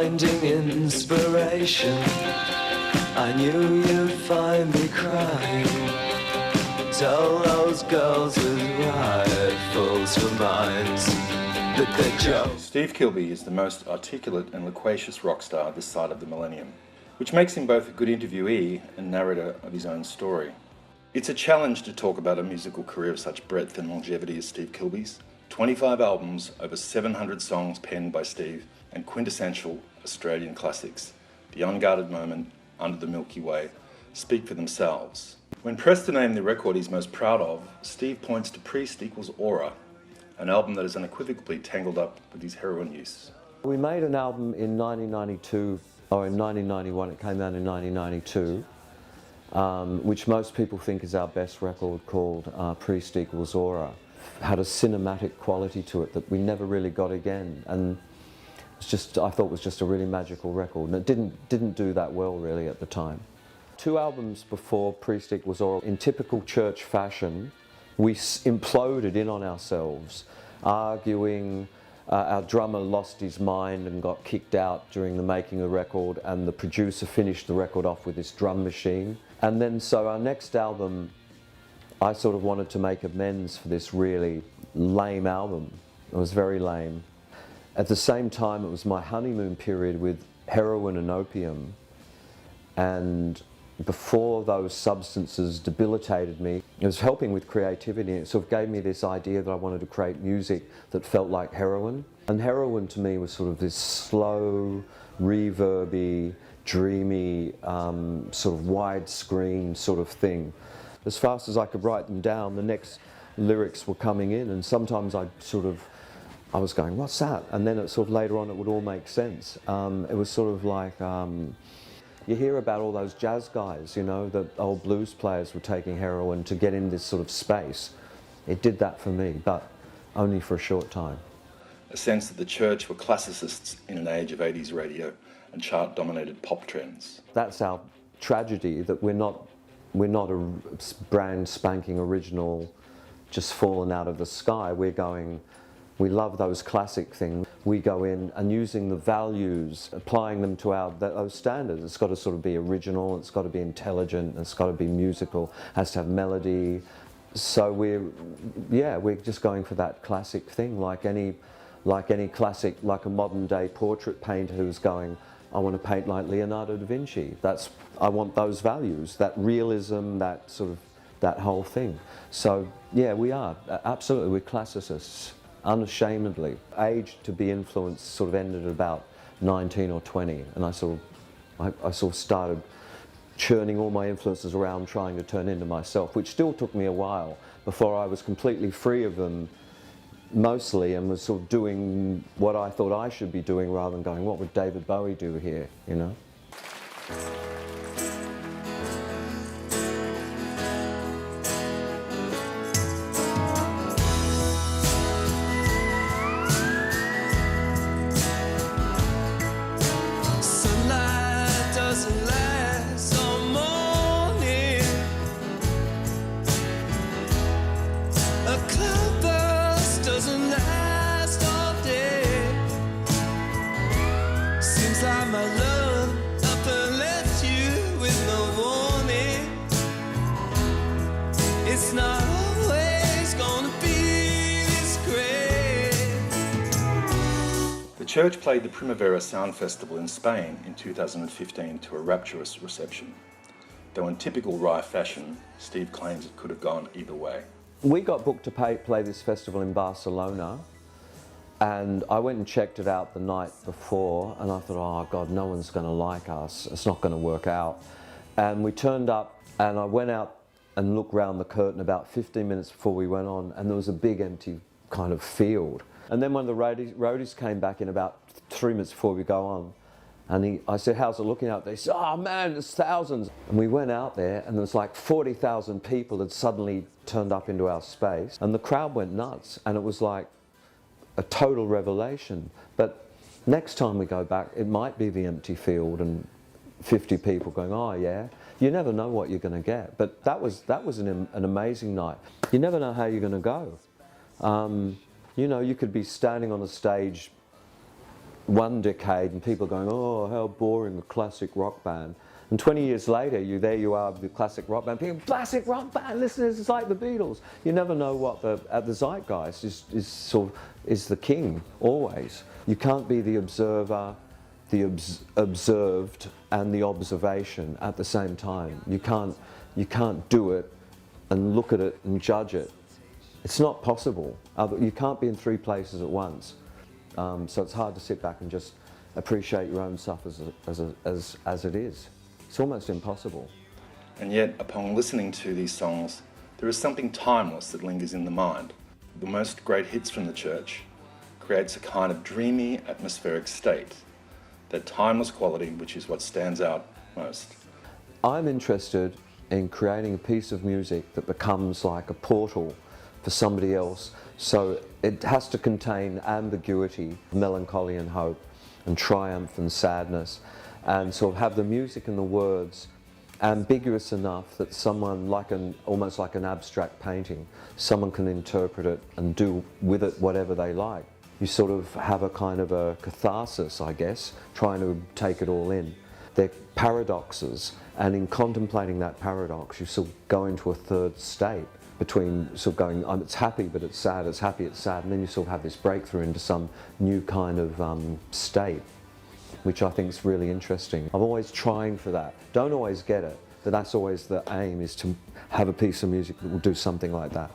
finding inspiration. I knew you'd find me crying. Tell those girls with rifles for minds that they're jokes. Steve Kilby is the most articulate and loquacious rock star this side of the millennium, which makes him both a good interviewee and narrator of his own story. It's a challenge to talk about a musical career of such breadth and longevity as Steve Kilby's. 25 albums, over 700 songs penned by Steve, and quintessential Australian classics, The Unguarded Moment, Under the Milky Way, speak for themselves. When pressed to name the record he's most proud of, Steve points to Priest Equals Aura, an album that is unequivocally tangled up with his heroin use. We made an album in 1992, or in 1991, it came out in 1992, which most people think is our best record, called Priest Equals Aura. Had a cinematic quality to it that we never really got again, and it's just, I thought, was just a really magical record, and it didn't do that well really at the time. 2 albums before Priest Equals Aura, in typical church fashion, we imploded in on ourselves, arguing. Our drummer lost his mind and got kicked out during the making of the record, and the producer finished the record off with this drum machine. And then so our next album, I sort of wanted to make amends for this really lame album. It was very lame. At the same time, it was my honeymoon period with heroin and opium, and before those substances debilitated me, it was helping with creativity. It sort of gave me this idea that I wanted to create music that felt like heroin. And heroin to me was sort of this slow, reverby, dreamy, sort of widescreen sort of thing. As fast as I could write them down, the next lyrics were coming in, and sometimes I was going, what's that? And then it sort of later on it would all make sense. It was sort of like, you hear about all those jazz guys, you know, the old blues players were taking heroin to get in this sort of space. It did that for me, but only for a short time. A sense that the church were classicists in an age of 80s radio and chart-dominated pop trends. That's our tragedy, that we're not a brand spanking original, just fallen out of the sky. We're going, we love those classic things. We go in and using the values, applying them to those standards. It's got to sort of be original, it's got to be intelligent, it's got to be musical, has to have melody. So we're just going for that classic thing, like any classic, like a modern day portrait painter who's going, I want to paint like Leonardo da Vinci. I want those values, that realism, that sort of, that whole thing. So yeah, we are, absolutely, we're classicists. Unashamedly. Age to be influenced sort of ended at about 19 or 20, and I sort of started churning all my influences around, trying to turn into myself, which still took me a while before I was completely free of them mostly, and was sort of doing what I thought I should be doing rather than going, what would David Bowie do here, you know? It's not always gonna be this great. The church played the Primavera Sound Festival in Spain in 2015 to a rapturous reception. Though in typical Rye fashion, Steve claims it could have gone either way. We got booked to play this festival in Barcelona, and I went and checked it out the night before, and I thought, oh God, no one's going to like us, it's not going to work out. And we turned up, and I went out and looked round the curtain about 15 minutes before we went on, and there was a big empty kind of field. And then one of the roadies came back in about 3 minutes before we go on, and I said, how's it looking out there? He said, oh man, there's thousands. And we went out there, and there was like 40,000 people had suddenly turned up into our space, and the crowd went nuts, and it was like a total revelation. But next time we go back, it might be the empty field and 50 people going, oh yeah. You never know what you're going to get. But that was an amazing night. You never know how you're going to go. You know, you could be standing on a stage one decade and people going, oh, how boring, a classic rock band. And 20 years later, there you are with the classic rock band. People, classic rock band, listen, it's like the Beatles. You never know what the zeitgeist is the king, always. You can't be the observer, the observed, and the observation at the same time. You can't do it and look at it and judge it. It's not possible. You can't be in three places at once. So it's hard to sit back and just appreciate your own stuff as it is. It's almost impossible. And yet, upon listening to these songs, there is something timeless that lingers in the mind. The most great hits from the church creates a kind of dreamy, atmospheric state. That timeless quality, which is what stands out most. I'm interested in creating a piece of music that becomes like a portal for somebody else. So it has to contain ambiguity, melancholy and hope, and triumph and sadness, and sort of have the music and the words ambiguous enough that someone, almost like an abstract painting, someone can interpret it and do with it whatever they like. You sort of have a kind of a catharsis, I guess, trying to take it all in. They're paradoxes, and in contemplating that paradox, you sort of go into a third state between sort of going, it's happy but it's sad, it's happy, it's sad, and then you sort of have this breakthrough into some new kind of state, which I think is really interesting. I'm always trying for that. Don't always get it, but that's always the aim, is to have a piece of music that will do something like that.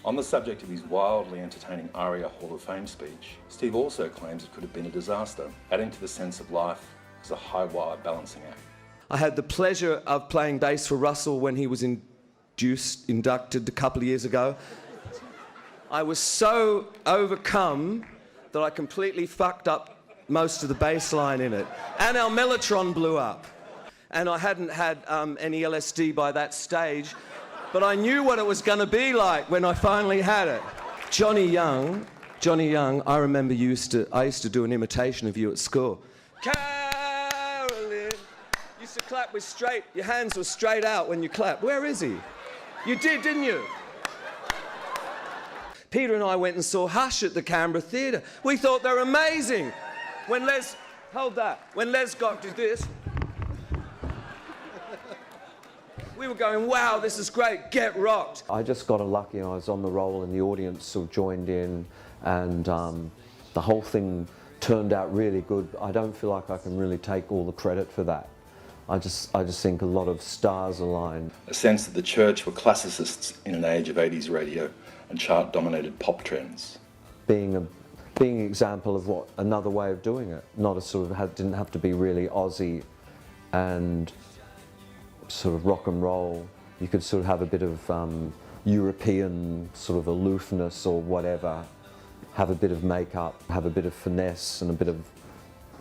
On the subject of his wildly entertaining ARIA Hall of Fame speech, Steve also claims it could have been a disaster, adding to the sense of life as a high-wire balancing act. I had the pleasure of playing bass for Russell when he was inducted a couple of years ago. I was so overcome that I completely fucked up most of the bass line in it. And our Mellotron blew up. And I hadn't had any LSD by that stage, but I knew what it was going to be like when I finally had it. Johnny Young, I remember I used to do an imitation of you at school. Carolyn, used to clap with your hands were straight out when you clapped. Where is he? You did, didn't you? Peter and I went and saw Hush at the Canberra Theatre. We thought they were amazing. When Les got to this, we were going, wow, this is great, get rocked. I just got lucky. I was on the roll and the audience sort of joined in, and the whole thing turned out really good. I don't feel like I can really take all the credit for that. I just think a lot of stars aligned. A sense that the church were classicists in an age of 80s radio and chart-dominated pop trends. Being an example of what another way of doing it, not a sort of didn't have to be really Aussie and sort of rock and roll. You could sort of have a bit of European sort of aloofness or whatever, have a bit of makeup, have a bit of finesse and a bit of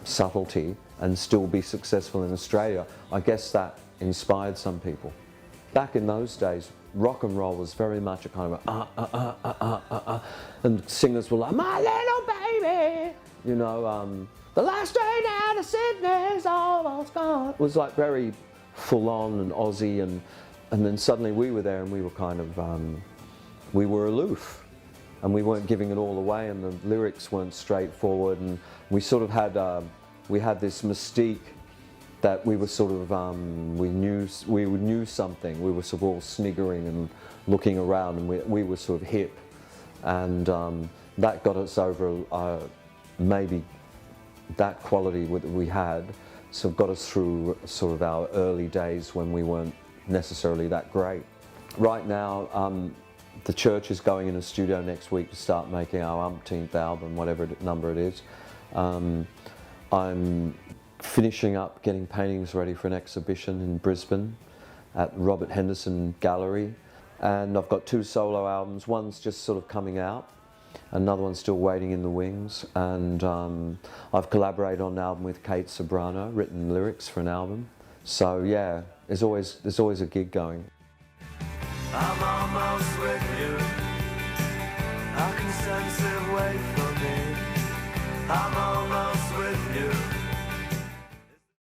subtlety, and still be successful in Australia. I guess that inspired some people. Back in those days, rock and roll was very much a kind of and singers were like, my little baby, you know, the last train out of Sydney's almost gone. It was like very full on and Aussie, and then suddenly we were there and we were kind of, we were aloof and we weren't giving it all away, and the lyrics weren't straightforward, and we sort of had, we had this mystique that we were sort of, we knew something. We were sort of all sniggering and looking around, and we were sort of hip, and that got us over, maybe that quality that we had sort of got us through sort of our early days when we weren't necessarily that great. Right now, the church is going in a studio next week to start making our umpteenth album, whatever number it is. I'm finishing up getting paintings ready for an exhibition in Brisbane at Robert Henderson Gallery, and I've got 2 solo albums. One's just sort of coming out, another one's still waiting in the wings, and I've collaborated on an album with Kate Sobrano, written lyrics for an album. So yeah, there's always a gig going. I'm almost with you. I can sense it wait for me. I'm